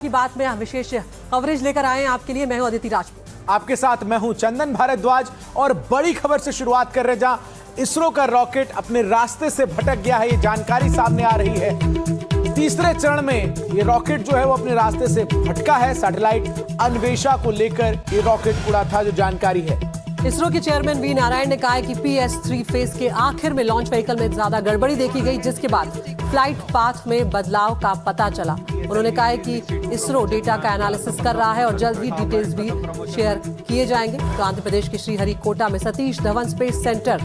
की बात में विशेष कवरेज लेकर आए हैं आपके लिए। मैं हूं अदिति राजपूत, आपके साथ मैं हूं चंदन भारद्वाज और बड़ी खबर से शुरुआत कर रहे हैं, जहां इसरो का रॉकेट अपने रास्ते से भटक गया है। ये जानकारी सामने आ रही है। तीसरे चरण में ये रॉकेट जो है वो अपने रास्ते से भटका है। सैटेलाइट अन्वेषा को लेकर ये रॉकेट उड़ा था, जो जानकारी है। इसरो के चेयरमैन वी नारायण ने कहा है कि PS3 फेज के आखिर में लॉन्च व्हीकल में ज्यादा गड़बड़ी देखी गई, जिसके बाद फ्लाइट पाथ में बदलाव का पता चला। उन्होंने कहा है कि इसरो डेटा का एनालिसिस कर रहा है और जल्द ही डिटेल्स भी शेयर किए जाएंगे। तो आंध्र प्रदेश के श्रीहरिकोटा में सतीश धवन स्पेस सेंटर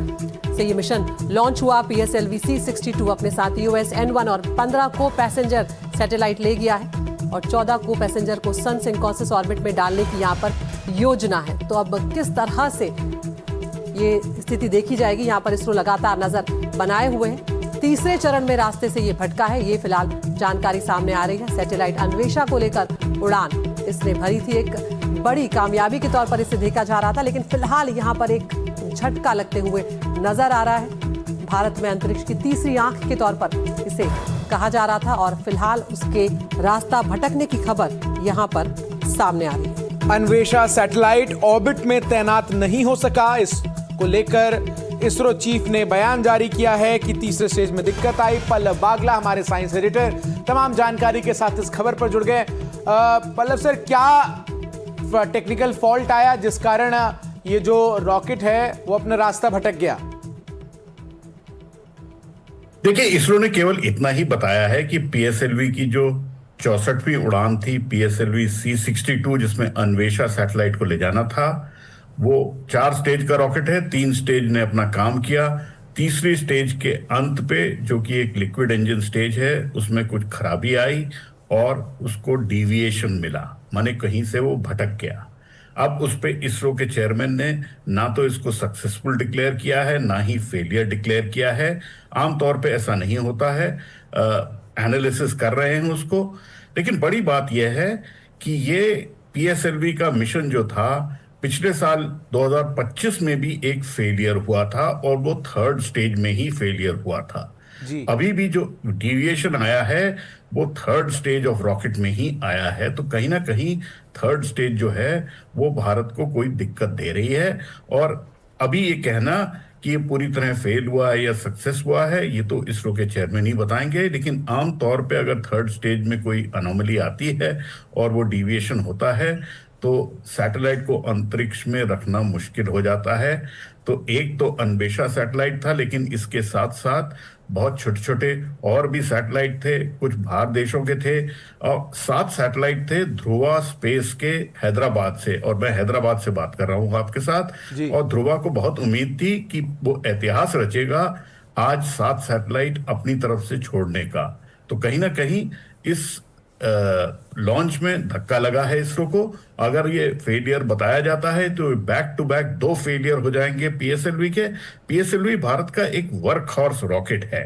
से ये मिशन लॉन्च हुआ। PSLV C62 अपने साथ US N1 और 15 को पैसेंजर सैटेलाइट ले गया है और 14 को पैसेंजर को सन सिंकोसिस ऑर्बिट में डालने की यहाँ पर योजना है। तो अब किस तरह से ये स्थिति देखी जाएगी, यहाँ पर इसरो लगातार नजर बनाए हुए है। तीसरे चरण में रास्ते से ये भटका है, ये फिलहाल जानकारी सामने आ रही है। सैटेलाइट अन्वेषा को लेकर उड़ान इसने भरी थी, एक बड़ी कामयाबी के तौर पर इसे देखा जा रहा था, लेकिन फिलहाल यहाँ पर एक झटका लगते हुए नजर आ रहा है। भारत में अंतरिक्ष की तीसरी आंख के तौर पर इसे कहा जा रहा था और फिलहाल उसके रास्ता भटकने की खबर यहाँ पर सामने आ रही है। अन्वेषा सैटेलाइट ऑर्बिट में तैनात नहीं हो सका। इसको लेकर इसरो चीफ ने बयान जारी किया है कि तीसरे स्टेज में दिक्कत आई। पल्लव बागला हमारे साइंस एडिटर तमाम जानकारी के साथ इस खबर पर जुड़ गए। पल्लव सर, क्या टेक्निकल फॉल्ट आया जिस कारण ये जो रॉकेट है वो अपना रास्ता भटक गया? देखिए, इसरो ने केवल इतना ही बताया है कि PSLV की जो 64वीं उड़ान थी, PSLV C62, जिसमें अन्वेषा सैटेलाइट को ले जाना था, वो 4 स्टेज का रॉकेट है। 3 स्टेज ने अपना काम किया। तीसरी स्टेज के अंत पे, जो कि एक लिक्विड इंजन स्टेज है, उसमें कुछ खराबी आई और उसको डिविएशन मिला, माने कहीं से वो भटक गया। अब उस पे इसरो के चेयरमैन ने ना तो इसको सक्सेसफुल डिक्लेयर किया है, ना ही फेलियर डिक्लेयर किया है। आमतौर पे ऐसा नहीं होता है, एनालिसिस कर रहे हैं उसको। लेकिन बड़ी बात यह है कि ये PSLV का मिशन जो था, पिछले साल 2025 में भी एक फेलियर हुआ था और वो 3rd स्टेज में ही फेलियर हुआ था जी। अभी भी जो डिविएशन आया है वो 3rd स्टेज ऑफ रॉकेट में ही आया है। तो कहीं ना कहीं 3rd स्टेज जो है वो भारत को कोई दिक्कत दे रही है। और अभी ये कहना कि ये पूरी तरह फेल हुआ है या सक्सेस हुआ है, ये तो इसरो के चेयरमैन ही बताएंगे। लेकिन आम तौर पे अगर 3rd स्टेज में कोई अनोमली आती है और वो डिविएशन होता है तो सैटेलाइट को अंतरिक्ष में रखना मुश्किल हो जाता है। तो एक तो अन्वेषा सैटेलाइट था, लेकिन इसके साथ साथ बहुत छोटे छोटे और भी सैटेलाइट थे, कुछ बाहर देशों के थे, और 7 सैटेलाइट थे ध्रुवा स्पेस के हैदराबाद से। और मैं हैदराबाद से बात कर रहा हूँ आपके साथ। और ध्रुवा को बहुत उम्मीद थी कि वो इतिहास रचेगा आज 7 सैटेलाइट अपनी तरफ से छोड़ने का। तो कहीं ना कहीं इस लॉन्च में धक्का लगा है इसरो को। अगर ये फेलियर बताया जाता है तो बैक टू बैक 2 फेलियर हो जाएंगे PSLV के। PSLV भारत का एक वर्क हॉर्स रॉकेट है।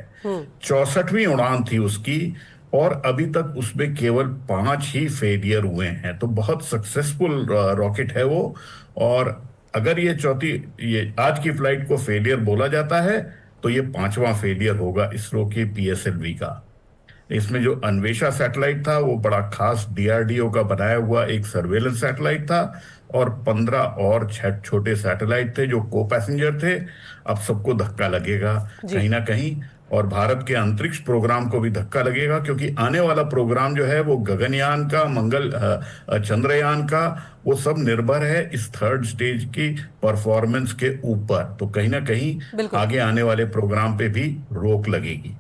64वीं उड़ान थी उसकी और अभी तक उसमें केवल 5 ही फेलियर हुए हैं। तो बहुत सक्सेसफुल रॉकेट है वो। और अगर ये आज की फ्लाइट को फेलियर बोला जाता है तो ये 5वां फेलियर होगा इसरो के PSLV का। इसमें जो अन्वेषा सैटेलाइट था वो बड़ा खास DRDO का बनाया हुआ एक सर्वेलेंस सैटेलाइट था और 15 और छोटे सैटेलाइट थे जो को पैसेंजर थे। अब सबको धक्का लगेगा कहीं ना कहीं, और भारत के अंतरिक्ष प्रोग्राम को भी धक्का लगेगा, क्योंकि आने वाला प्रोग्राम जो है वो गगनयान का, चंद्रयान का, वो सब निर्भर है इस 3rd स्टेज की परफॉर्मेंस के ऊपर। तो कहीं ना कहीं आगे आने वाले प्रोग्राम पे भी रोक लगेगी।